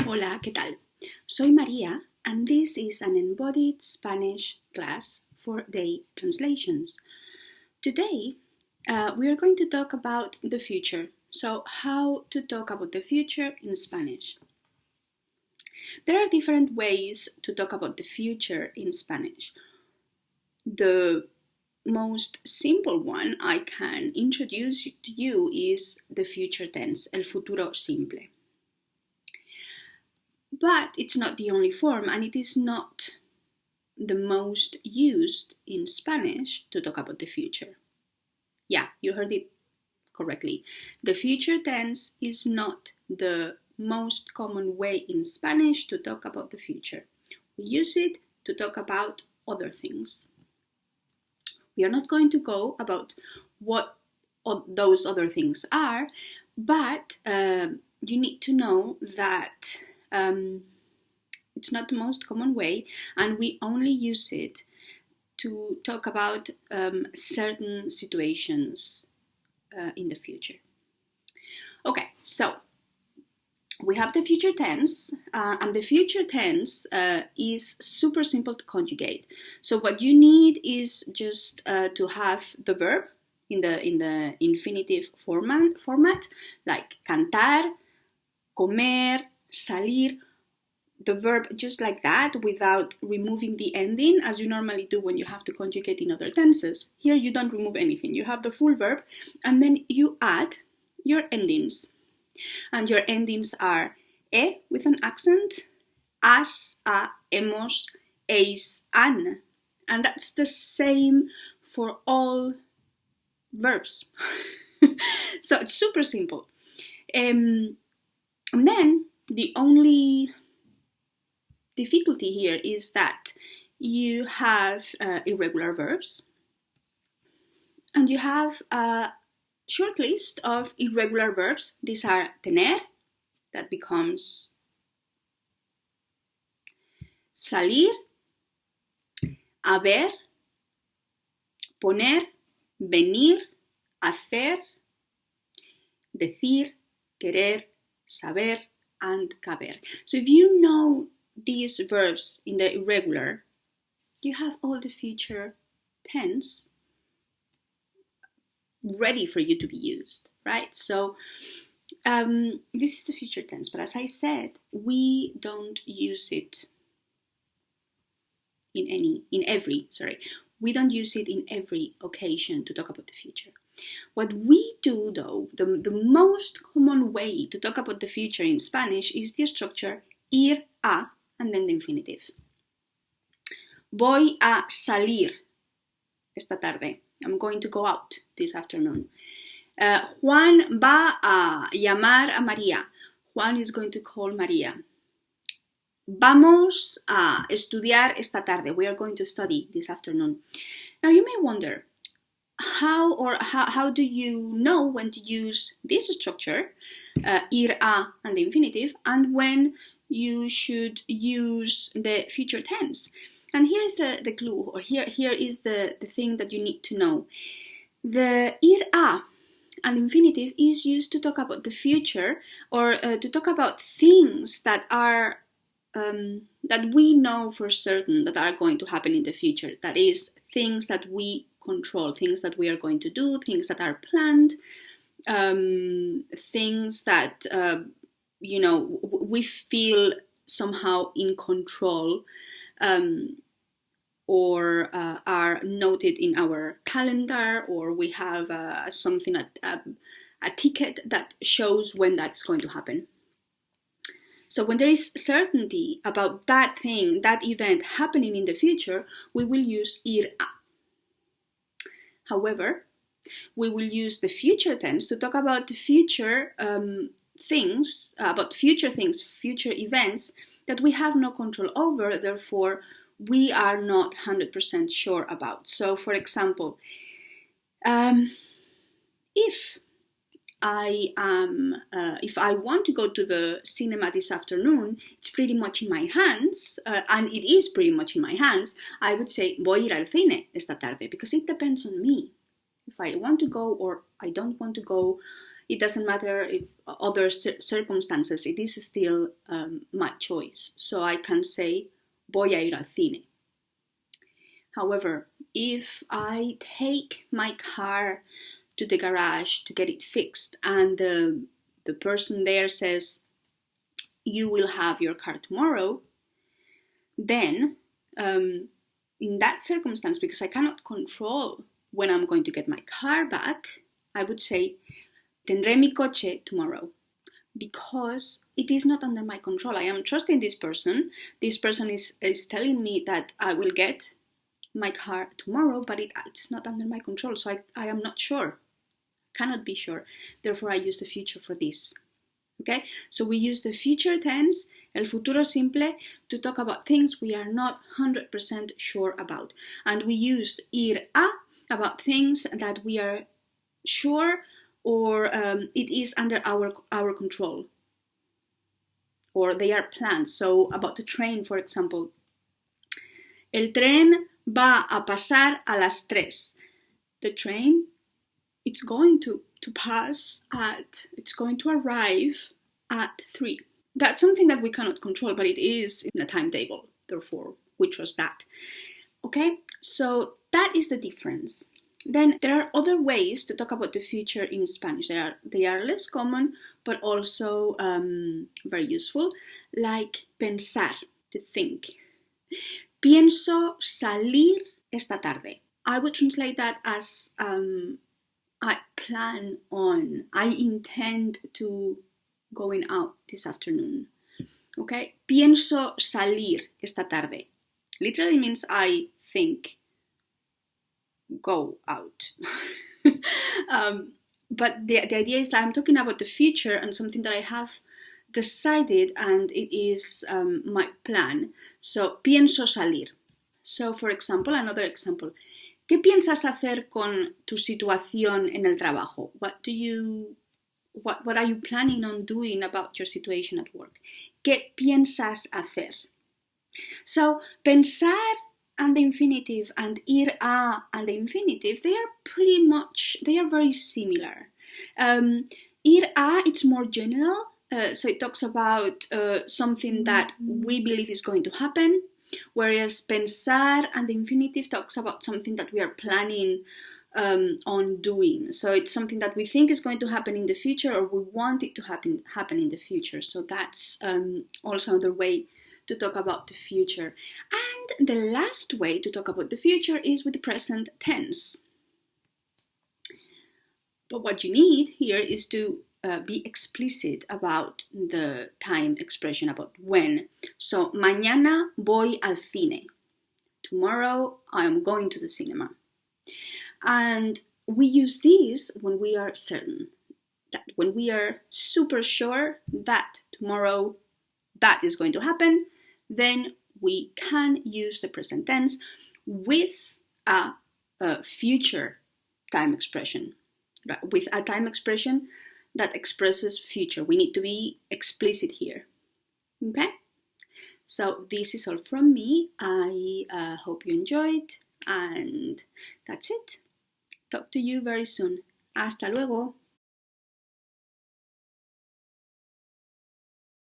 Hola, ¿qué tal? Soy María, and this is an embodied Spanish class for day translations. Today, we are going to talk about the future. So, how to talk about the future in Spanish. There are different ways to talk about the future in Spanish. The most simple one I can introduce to you is the future tense, el futuro simple. But it's not the only form, and it is not the most used in Spanish to talk about the future. Yeah, you heard it correctly. The future tense is not the most common way in Spanish to talk about the future. We use it to talk about other things. We are not going to go about what those other things are, but you need to know that it's not the most common way, and we only use it to talk about certain situations in the future. Okay, so we have the future tense, and the future tense is super simple to conjugate. So what you need is just to have the verb in the infinitive format, like cantar, comer, salir, the verb just like that without removing the ending as you normally do when you have to conjugate in other tenses. Here you don't remove anything. You have the full verb and then you add your endings. And your endings are e with an accent, as, a, hemos, eis, an. And that's the same for all verbs. So it's super simple. And then the only difficulty here is that you have irregular verbs and you have a short list of irregular verbs. These are tener, that becomes salir, haber, poner, venir, hacer, decir, querer, saber, and caber. So if you know these verbs in the irregular, you have all the future tense ready for you to be used, right? So this is the future tense, but as I said, we don't use it we don't use it in every occasion to talk about the future. What we do, though, the most common way to talk about the future in Spanish is the structure ir a and then the infinitive. Voy a salir esta tarde. I'm going to go out this afternoon. Juan va a llamar a María. Juan is going to call María. Vamos a estudiar esta tarde. We are going to study this afternoon. Now you may wonder, how do you know when to use this structure, ir a and the infinitive, and when you should use the future tense? And here is the clue, or here is the thing that you need to know. The ir a and infinitive is used to talk about the future, or to talk about things that are that we know for certain that are going to happen in the future. That is, things that we control, things that we are going to do, things that are planned, things that we feel somehow in control, or are noted in our calendar, or we have something, a ticket that shows when that's going to happen. So when there is certainty about that thing, that event happening in the future, we will use ir a. However, we will use the future tense to talk about the future things, future events that we have no control over, therefore we are not 100% sure about. So, for example, if I want to go to the cinema this afternoon, it's pretty much in my hands, and it is pretty much in my hands. I would say voy a ir al cine esta tarde, because it depends on me. If I want to go or I don't want to go, it doesn't matter if other circumstances, it is still my choice. So I can say, voy a ir al cine. However, if I take my car to the garage to get it fixed and the person there says, you will have your car tomorrow, then in that circumstance, because I cannot control when I'm going to get my car back, I would say, tendré mi coche tomorrow, because it is not under my control. I am trusting this person. This person is telling me that I will get my car tomorrow, but it's not under my control, so I am not sure, cannot be sure. Therefore, I use the future for this. Okay, so we use the future tense, el futuro simple, to talk about things we are not 100% sure about. And we use ir a about things that we are sure or it is under our control, or they are planned. So about the train, for example, el tren va a pasar a las 3. The train, it's going to it's going to arrive at 3. That's something that we cannot control, but it is in a timetable. Therefore, we trust that. Okay, so that is the difference. Then there are other ways to talk about the future in Spanish. They are less common, but also very useful, like pensar, to think. Pienso salir esta tarde. I would translate that as I intend to going out this afternoon. Okay? Pienso salir esta tarde. Literally means I think go out. But the idea is that I'm talking about the future and something that I have decided and it is my plan. So, pienso salir. So, for example, another example. ¿Qué piensas hacer con tu situación en el trabajo? What are you planning on doing about your situation at work? ¿Qué piensas hacer? So, pensar and the infinitive and ir a and the infinitive, they are very similar. Ir a, it's more general, so it talks about something that we believe is going to happen, whereas pensar and the infinitive talks about something that we are planning on doing. So it's something that we think is going to happen in the future, or we want it to happen in the future. So that's also another way to talk about the future. And the last way to talk about the future is with the present tense. But what you need here is to be explicit about the time expression, about when. So, mañana voy al cine. Tomorrow I am going to the cinema. And we use this when we are certain, that when we are super sure that tomorrow that is going to happen, then we can use the present tense with a future time expression, right? With a time expression that expresses future. We need to be explicit here. Okay? So this is all from me. I hope you enjoyed, and that's it. Talk to you very soon. Hasta luego.